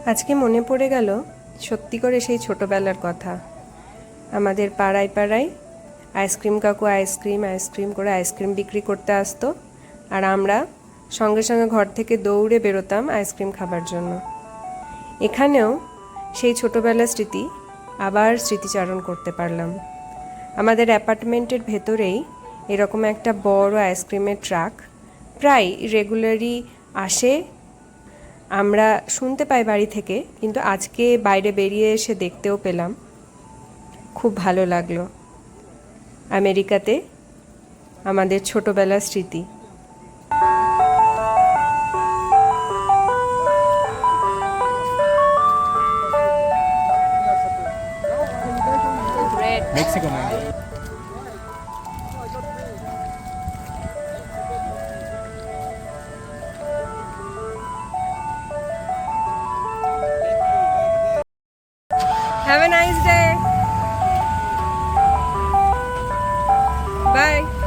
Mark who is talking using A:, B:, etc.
A: আজকে মনে পড়ে গেল সত্যি করে সেই ছোটবেলার কথা। আমাদের পাড়ায় পাড়ায় আইসক্রিম কাকু আইসক্রিম করে আইসক্রিম বিক্রি করতে আসতো, আর আমরা সঙ্গে সঙ্গে ঘর থেকে দৌড়ে বেরোতাম আইসক্রিম খাবার জন্য। এখানেও সেই ছোটবেলার স্মৃতি আবার স্মৃতিচারণ করতে পারলাম। আমাদের অ্যাপার্টমেন্টের ভেতরেই এরকম একটা বড় আইসক্রিমের ট্রাক প্রায় রেগুলারই আসে। আমরা শুনতে পাই বাড়ি থেকে, কিন্তু আজকে বাইরে বেরিয়ে এসে দেখতেও পেলাম। খুব ভালো লাগলো। আমেরিকাতে আমাদের ছোটবেলার স্মৃতি।
B: Mexico mango.
A: Have a nice day. Bye.